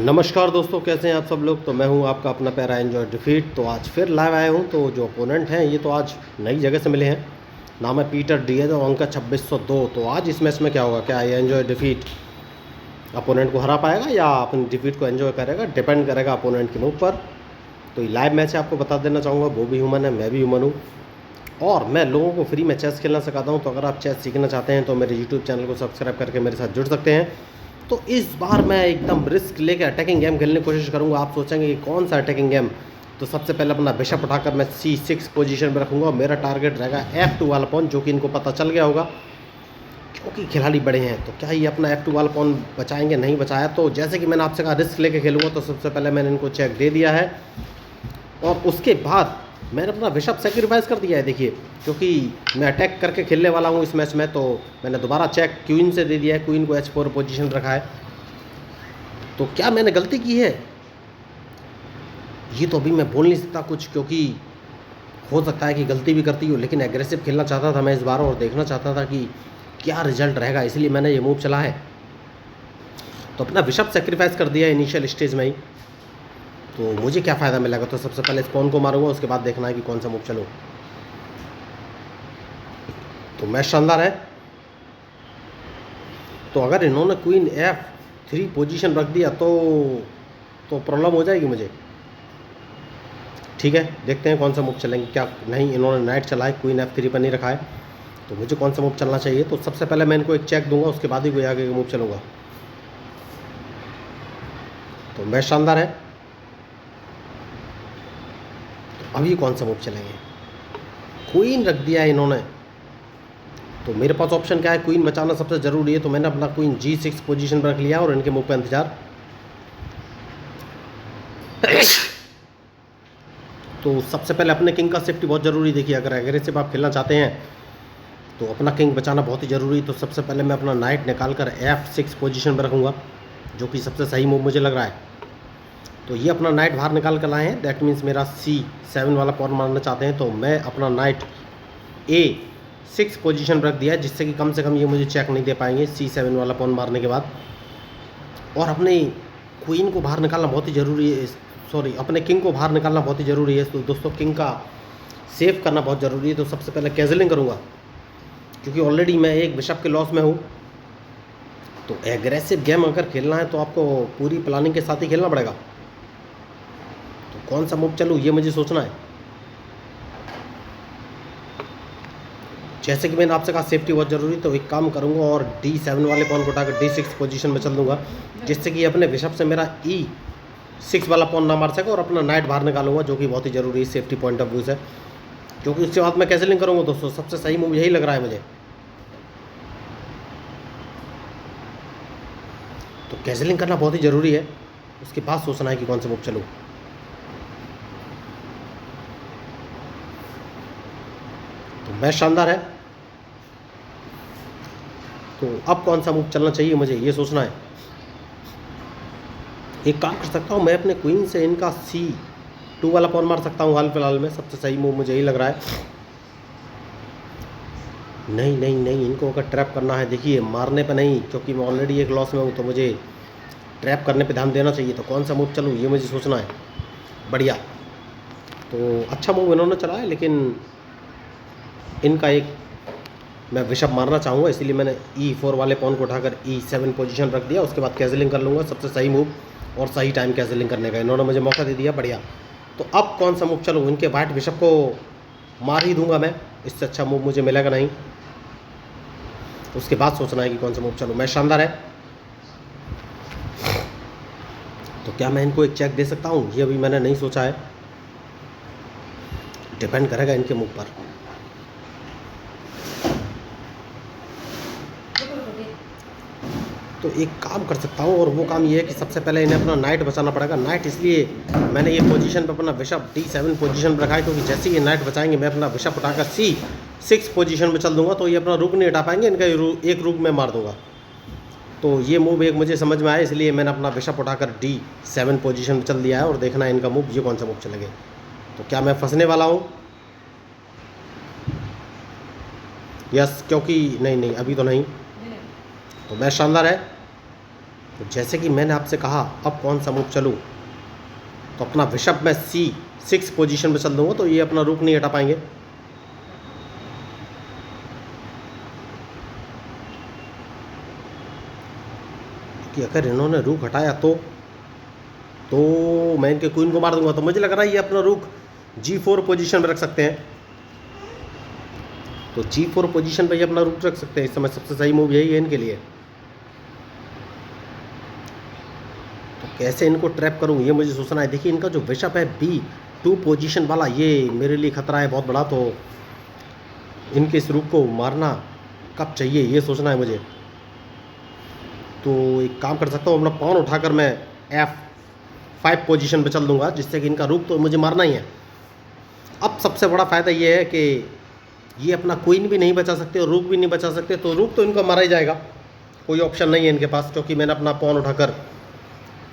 नमस्कार दोस्तों, कैसे हैं आप सब लोग। तो मैं हूं आपका अपना प्यारा एंजॉय डिफीट। तो आज फिर लाइव आया हूं। तो जो ओपोनेंट हैं ये तो आज नई जगह से मिले हैं। नाम है पीटर डिएज और अंक 2602। तो आज इस मैच में क्या होगा, क्या ये एंजॉय डिफीट अपोनेंट को हरा पाएगा या अपनी डिफीट को एंजॉय करेगा, डिपेंड करेगा अपोनेंट के मूव पर। तो ये लाइव मैच है, आपको बता देना चाहूँगा। वो भी ह्यूमन है, मैं भी ह्यूमन हूँ, और मैं लोगों को फ्री में चेस खेलना सिखाता हूँ। तो अगर आप चेस सीखना चाहते हैं तो मेरे यूट्यूब चैनल को सब्सक्राइब करके मेरे साथ जुड़ सकते हैं। तो इस बार मैं एकदम रिस्क लेकर अटैकिंग गेम खेलने की कोशिश करूंगा। आप सोचेंगे कि कौन सा अटैकिंग गेम। तो सबसे पहले अपना बिशप उठाकर मैं C6 पोजीशन में रखूंगा। मेरा टारगेट रहेगा F2 वाला पॉन, जो कि इनको पता चल गया होगा क्योंकि खिलाड़ी बड़े हैं। तो क्या ये अपना F2 वाला पॉन बचाएंगे, नहीं बचाया तो जैसे कि मैंने आपसे कहा रिस्क लेके खेलूंगा। तो सबसे पहले मैंने इनको चेक दे दिया है और उसके बाद मैंने अपना बिशप सेक्रीफाइस कर दिया है। देखिए, क्योंकि मैं अटैक करके खेलने वाला हूँ इस मैच में, तो मैंने दोबारा चेक क्वीन से दे दिया है। क्वीन को H4 पोजीशन रखा है। तो क्या मैंने गलती की है, ये तो अभी मैं बोल नहीं सकता कुछ, क्योंकि हो सकता है कि गलती भी करती हूँ। लेकिन एग्रेसिव खेलना चाहता था मैं इस बार और देखना चाहता था कि क्या रिजल्ट रहेगा, इसलिए मैंने ये मूव चला है। तो अपना बिशप सेक्रीफाइस कर दिया इनिशियल स्टेज में ही। तो मुझे क्या फ़ायदा मिलेगा। तो सबसे पहले स्पॉन को मारूंगा, उसके बाद देखना है कि कौन सा मूव चलूँ। तो मैच शानदार है। तो अगर इन्होंने क्वीन F3 पोजीशन रख दिया तो प्रॉब्लम हो जाएगी मुझे। ठीक है, देखते हैं कौन सा मूव चलेंगे। क्या नहीं, इन्होंने नाइट चला है, क्वीन F3 पर नहीं रखा है, तो मुझे कौन सा मूव चलना चाहिए। तो सबसे पहले मैं इनको एक चेक दूंगा, उसके बाद ही कोई आगे का मूव चलूँगा। तो मैच शानदार है। तो अभी कौन सा मूव चलेंगे। क्वीन रख दिया है इन्होंने, तो मेरे पास ऑप्शन क्या है, क्वीन बचाना सबसे ज़रूरी है। तो मैंने अपना क्वीन G6 पोजीशन पर रख लिया और इनके मूव का इंतजार। तो सबसे पहले अपने किंग का सेफ्टी बहुत ज़रूरी। देखिए, अगर एग्रेसिव आप खेलना चाहते हैं तो अपना किंग बचाना बहुत ही ज़रूरी। तो सबसे पहले मैं अपना नाइट निकाल कर F6 पोजीशन पर रखूँगा, जो कि सबसे सही मूव मुझे लग रहा है। तो ये अपना नाइट बाहर निकाल कर लाए हैं, दैट मीन्स मेरा C7 वाला पॉन मारना चाहते हैं। तो मैं अपना नाइट A6 पोजीशन पर रख दिया है, जिससे कि कम से कम ये मुझे चेक नहीं दे पाएंगे C7 वाला पॉन मारने के बाद। और अपने क्वीन को बाहर निकालना बहुत ही ज़रूरी है, सॉरी अपने किंग को बाहर निकालना बहुत ही ज़रूरी है। तो दोस्तों, किंग का सेव करना बहुत ज़रूरी है। तो सबसे पहले कैजलिंग करूँगा, क्योंकि ऑलरेडी मैं एक बिशप के लॉस में हूँ। तो एग्रेसिव गेम अगर खेलना है तो आपको पूरी प्लानिंग के साथ ही खेलना पड़ेगा। तो कौन सा मूव चलूँ, ये मुझे सोचना है। जैसे कि मैंने आपसे कहा सेफ्टी बहुत ज़रूरी, तो एक काम करूँगा और D7 वाले पॉन को उठाकर D6 पोजीशन में चल दूँगा, जिससे कि अपने बिशप से मेरा E6 वाला पॉन ना मार सके और अपना नाइट बाहर निकालूंगा, जो कि बहुत ही ज़रूरी है सेफ्टी पॉइंट ऑफ व्यू से। क्योंकि उसके बाद मैं कैसलिंग करूँगा दोस्तों, सबसे सही मूव यही लग रहा है मुझे। तो कैसलिंग करना बहुत ही ज़रूरी है, उसके बाद सोचना है कि कौन सा मूव चलूँ। तो मैच शानदार है। तो अब कौन सा मूव चलना चाहिए मुझे, ये सोचना है। एक काम कर सकता हूँ, मैं अपने क्वीन से इनका C2 वाला पॉन मार सकता हूँ। हाल फिलहाल में सबसे सही मूव मुझे यही लग रहा है। नहीं नहीं नहीं, इनको अगर ट्रैप करना है, देखिए मारने पे नहीं, क्योंकि मैं ऑलरेडी एक लॉस में हूँ, तो मुझे ट्रैप करने पे ध्यान देना चाहिए। तो कौन सा मूव चलूँ, ये मुझे सोचना है। बढ़िया, तो अच्छा मूव इन्होंने चला है, लेकिन इनका एक मैं बिशप मारना चाहूँगा, इसलिए मैंने E4 वाले पॉन को उठाकर E7 पोजीशन रख दिया। उसके बाद कैजलिंग कर लूँगा, सबसे सही मूव और सही टाइम कैजलिंग करने का। इन्होंने मुझे मौका दे दिया, बढ़िया। तो अब कौन सा मूव चलूँ, इनके वाइट बिशप को मार ही दूंगा मैं, इससे अच्छा मूव मुझे मिलेगा नहीं। उसके बाद सोचना है कि कौन सा मूव चलूँ। मैच शानदार है। तो क्या मैं इनको एक चेक दे सकता हूँ, ये अभी मैंने नहीं सोचा है, डिपेंड करेगा इनके मूव पर। तो एक काम कर सकता हूँ, और वो काम ये है कि सबसे पहले इन्हें अपना नाइट बचाना पड़ेगा। नाइट इसलिए मैंने ये पोजीशन पर अपना बिशप D7 पोजीशन पर रखा है, क्योंकि जैसे ही नाइट बचाएंगे मैं अपना बिशप उठाकर C6 पोजीशन में चल दूंगा, तो ये अपना रुक नहीं हटा पाएंगे, इनका एक रुक मैं मार दूंगा। तो ये मूव एक मुझे समझ में आया, इसलिए मैंने अपना बिशप उठाकर D7 पोजीशन में चल दिया है, और देखना है इनका मूव, ये कौन सा मूव चलेंगे। तो क्या मैं फंसने वाला हूँ, यस, क्योंकि नहीं नहीं अभी तो नहीं। तो मैच शानदार है। तो जैसे कि मैंने आपसे कहा अब कौन सा मूव चलूँ, तो अपना बिशप में C6 पोजीशन में चल दूंगा तो ये अपना रूक नहीं हटा पाएंगे। कि अगर इन्होंने रूक हटाया तो मैं इनके क्वीन को मार दूंगा। तो मुझे लग रहा है ये अपना रूक G4 पोजीशन में रख सकते हैं। तो G4 पोजीशन पे ये अपना रूक रख सकते हैं। इस समय सबसे सही मूव यही है इनके लिए। तो कैसे इनको ट्रैप करूं ये मुझे सोचना है। देखिए इनका जो बिशप है B2 पोजीशन वाला, ये मेरे लिए खतरा है बहुत बड़ा। तो इनके इस रूक को मारना कब चाहिए ये सोचना है मुझे। तो एक काम कर सकता हूँ, अपना पॉन उठाकर मैं F5 पोजीशन पे चल दूंगा, जिससे कि इनका रूक तो मुझे मारना ही है। अब सबसे बड़ा फ़ायदा ये है कि ये अपना क्वीन भी नहीं बचा सकते और रूक भी नहीं बचा सकते। तो रूक तो इनका मारा ही जाएगा, कोई ऑप्शन नहीं है इनके पास, क्योंकि मैंने अपना पॉन उठाकर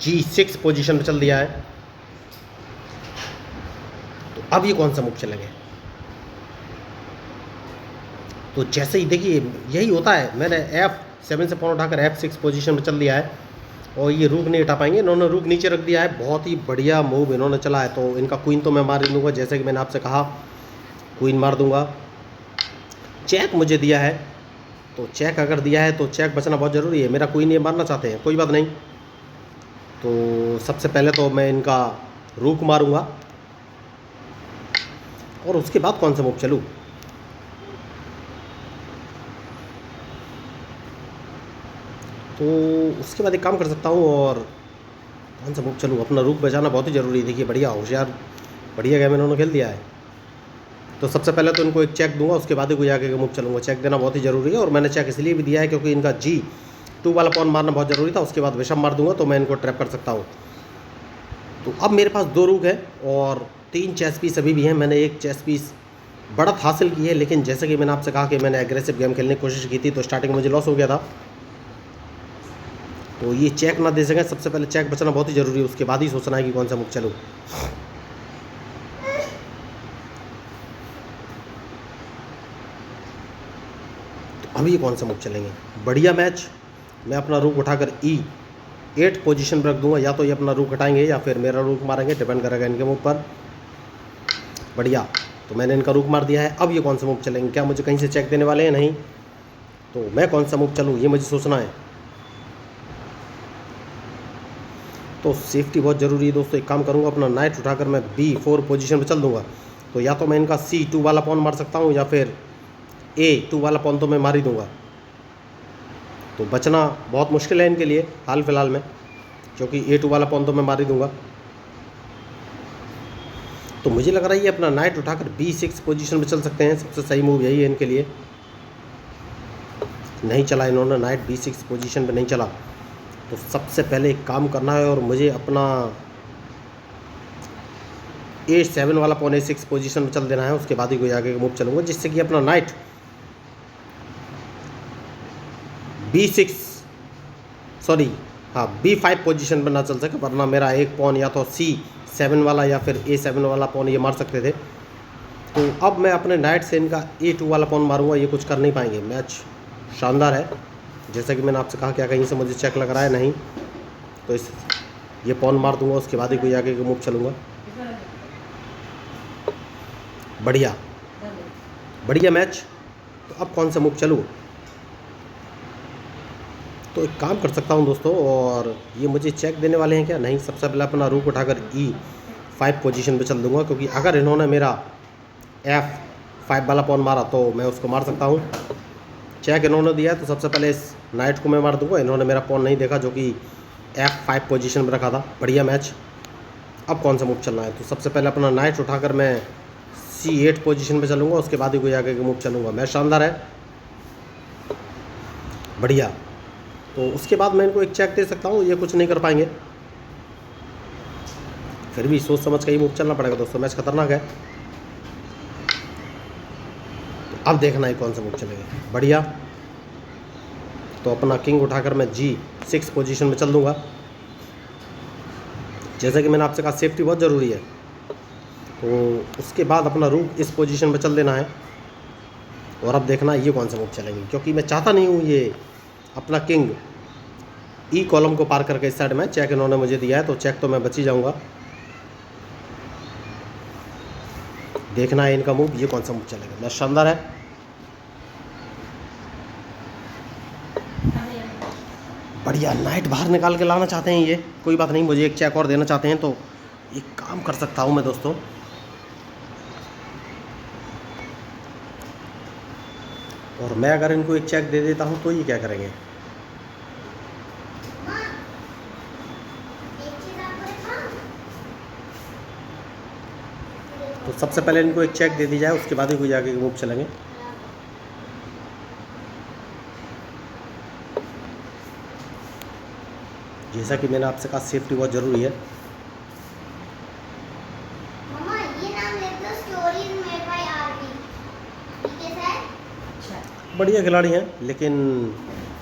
G6 पोजीशन पे चल दिया है। तो अब ये कौन सा मूव चलेंगे। तो जैसे ही देखिए यही होता है, मैंने F7 से पॉन उठाकर F6 पोजीशन पे चल दिया है और ये रूक नहीं हटा पाएंगे। इन्होंने रूक नीचे रख दिया है। बहुत ही बढ़िया मूव इन्होंने चला है। तो इनका क्वीन तो मैं मार दूंगा, जैसे कि मैंने आपसे कहा क्वीन मार दूंगा। चेक मुझे दिया है, तो चेक अगर दिया है तो चेक बचना बहुत ज़रूरी है। मेरा क्वीन ये मारना चाहते हैं, कोई बात नहीं। तो सबसे पहले तो मैं इनका रूक मारूंगा और उसके बाद कौन सा मूव चलूँ। तो उसके बाद एक काम कर सकता हूँ और कौन सा मूव चलूँ। अपना रूक बचाना बहुत ही ज़रूरी है। देखिए बढ़िया होशियार बढ़िया गेम इन्होंने खेल दिया है। तो सबसे पहले तो इनको एक चेक दूंगा, उसके बाद ही कोई आगे का मूव चलूँगा। चेक देना बहुत ही ज़रूरी है और मैंने चेक इसलिए भी दिया है क्योंकि इनका G2 वाला पॉन मारना बहुत ज़रूरी था। उसके बाद बिशप मार दूंगा तो मैं इनको ट्रैप कर सकता हूँ। तो अब मेरे पास 2 रूक है और 3 चेस पीस अभी भी हैं। मैंने एक चेस पीस बढ़त हासिल की है, लेकिन जैसे कि मैंने आपसे कहा कि मैंने एग्रेसिव गेम खेलने की कोशिश की थी, तो स्टार्टिंग में मुझे लॉस हो गया था। तो ये चेक ना दे सकें, सबसे पहले चेक बचना बहुत ही ज़रूरी है। उसके बाद ही सोचना है कि कौन सा मूव चलूँ। तो अभी कौन सा मूव चलेंगे। बढ़िया मैच। मैं अपना रूक उठाकर E8 पोजीशन पर रख दूंगा। या तो ये अपना रूक हटाएंगे या फिर मेरा रूक मारेंगे, डिपेंड करेगा इनके मूव पर। बढ़िया, तो मैंने इनका रूक मार दिया है। अब ये कौन सा मूव चलेंगे, क्या मुझे कहीं से चेक देने वाले हैं, नहीं। तो मैं कौन सा मूव चलूँ ये मुझे सोचना है। तो सेफ्टी बहुत ज़रूरी है दोस्तों। एक काम करूँगा, अपना नाइट उठाकर मैं B4 पोजीशन पे चल दूंगा। तो या तो मैं इनका C2 वाला पॉन मार सकता हूँ या फिर A2 वाला पॉन तो मैं मार ही दूंगा। तो बचना बहुत मुश्किल है इनके लिए हाल फिलहाल में, क्योंकि A2 वाला पॉन तो मैं मार ही दूंगा। तो मुझे लग रहा है ये अपना नाइट उठाकर B6 पोजीशन पे चल सकते हैं। सबसे सही मूव यही है इनके लिए। नहीं चला इन्होंने, नाइट B6 पोजीशन पे नहीं चला। तो सबसे पहले एक काम करना है और मुझे अपना A7 वाला पॉन A6 पोजीशन में चल देना है। उसके बाद ही कोई आगे का मूव चलूँगा, जिससे कि अपना नाइट B5 पोजीशन पर ना चल सके, वरना मेरा एक पॉन या तो C7 वाला या फिर A7 वाला पॉन ये मार सकते थे। तो अब मैं अपने नाइट से इनका A2 वाला पॉन मारूंगा, ये कुछ कर नहीं पाएंगे। मैच शानदार है। जैसा कि मैंने आपसे कहा, क्या कहीं से मुझे चेक लग रहा है, नहीं। तो ये पॉन मार दूंगा, उसके बाद ही कोई आगे का मूव चलूँगा। बढ़िया बढ़िया मैच। तो अब कौन सा मूव चलूँ। तो एक काम कर सकता हूं दोस्तों, और ये मुझे चेक देने वाले हैं क्या, नहीं। सबसे पहले अपना रूक उठाकर E5 पोजीशन पे चल दूंगा, क्योंकि अगर इन्होंने मेरा F5 वाला पॉन मारा तो मैं उसको मार सकता हूं। चेक इन्होंने दिया है तो सबसे पहले इस नाइट को मैं मार दूंगा। इन्होंने मेरा पॉन नहीं देखा, जो कि F5 पोजीशन में रखा था। बढ़िया मैच। अब कौन सा मूव चलना है। तो सबसे पहले अपना नाइट उठाकर मैं C8 पोजीशन पे चलूँगा, उसके बाद ही कोई आगे का मूव चलूँगा। मैच शानदार है। बढ़िया। तो उसके बाद मैं इनको एक चेक दे सकता हूँ, ये कुछ नहीं कर पाएंगे। फिर भी सोच समझ के ही मूव चलना पड़ेगा दोस्तों, मैच खतरनाक है। तो अब देखना है कौन सा मूव चलेगा। बढ़िया। तो अपना किंग उठाकर मैं G6 पोजीशन में चल दूंगा। जैसा कि मैंने आपसे कहा, सेफ्टी बहुत ज़रूरी है। तो उसके बाद अपना रूक इस पोजीशन में चल देना है और अब देखना है ये कौन सा मूव चलेंगे, क्योंकि मैं चाहता नहीं हूँ ये अपना किंग ई कॉलम को पार करके इस साइड में चेक इन्होंने मुझे दिया है, तो चेक तो मैं बच ही जाऊँगा। देखना है इनका मूव, ये कौन सा मूव चलेगा। मैच शानदार है, बढ़िया। नाइट बाहर निकाल के लाना चाहते हैं ये, कोई बात नहीं, मुझे एक चेक और देना चाहते हैं तो एक काम कर सकता हूँ मैं दोस्तों। और मैं अगर इनको एक चेक दे देता हूँ तो ये क्या करेंगे। तो सबसे पहले इनको एक चेक दे दी जाए, उसके बाद ही कोई आगे मूव चलेंगे। जैसा कि मैंने आपसे कहा, सेफ्टी बहुत ज़रूरी है। मम्मा ये नाम लिख दो, स्टोरीज मेड बाय आरवी। ठीक है सर? अच्छा। बढ़िया खिलाड़ी हैं, लेकिन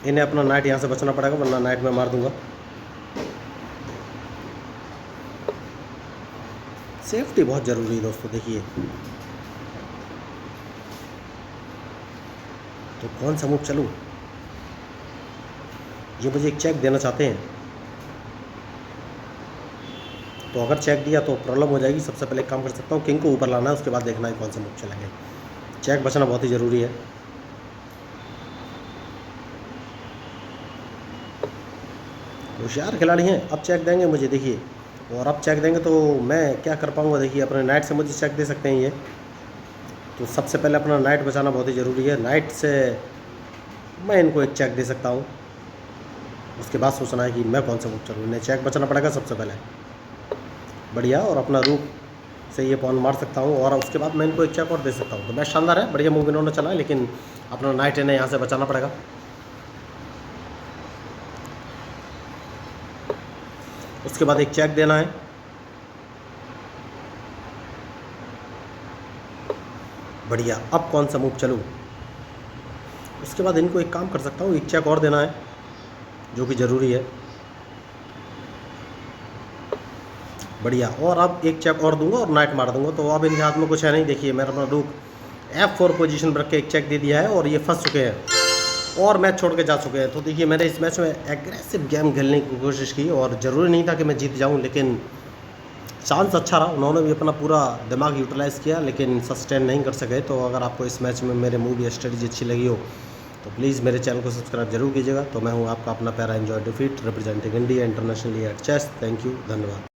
इन्हें अपना नाइट यहाँ से बचना पड़ेगा, वरना नाइट में मार दूंगा। सेफ्टी बहुत ज़रूरी है दोस्तों। देखिए तो कौन सा मूव चलूँ, ये मुझे एक चेक देना चाहते हैं, तो अगर चेक दिया तो प्रॉब्लम हो जाएगी। सबसे पहले एक काम कर सकता हूँ, किंग को ऊपर लाना है, उसके बाद देखना है कौन सा मूव चलेंगे। चेक बचना बहुत ही ज़रूरी है। होशियार खिलाड़ी हैं, अब चेक देंगे मुझे, देखिए। और अब चेक देंगे तो मैं क्या कर पाऊँगा, देखिए अपने नाइट से मुझे चेक दे सकते हैं ये। तो सबसे पहले अपना नाइट बचाना बहुत ही ज़रूरी है। नाइट से मैं इनको एक चेक दे सकता हूँ, उसके बाद सोचना है कि मैं कौन सा मूव चलूँ। इन्हें चेक बचाना पड़ेगा सबसे पहले, बढ़िया। और अपना रूप से ये पॉन मार सकता हूँ, और उसके बाद मैं इनको एक चेक और दे सकता हूँ। तो मैच शानदार है, बढ़िया मूव इन्होंने चला है, लेकिन अपना नाइट इन्हें यहाँ से बचाना पड़ेगा। उसके बाद एक चेक देना है, बढ़िया। अब कौन सा मूव चलूँ, उसके बाद इनको एक काम कर सकता हूँ, एक चेक और देना है, जो कि ज़रूरी है, बढ़िया। और अब एक चेक और दूंगा और नाइट मार दूंगा। तो अब इनके हाथ में कुछ है नहीं। देखिए मैंने अपना रूक F4 पोजीशन पर रख के एक चेक दे दिया है, और ये फंस चुके हैं और मैच छोड़ के जा चुके हैं। तो देखिए मैंने इस मैच में एग्रेसिव गेम खेलने की कोशिश की, और ज़रूरी नहीं था कि मैं जीत जाऊं, लेकिन चांस अच्छा रहा। उन्होंने भी अपना पूरा दिमाग यूटिलाइज़ किया, लेकिन सस्टेन नहीं कर सके। तो अगर आपको इस मैच में मेरे मूव या स्ट्रेटजी अच्छी लगी हो तो प्लीज़ मेरे चैनल को सब्सक्राइब जरूर कीजिएगा। तो मैं हूँ आपका अपना पैरा एंजॉय डिफीट, representing India internationally at chess. Thank you, धन्यवाद।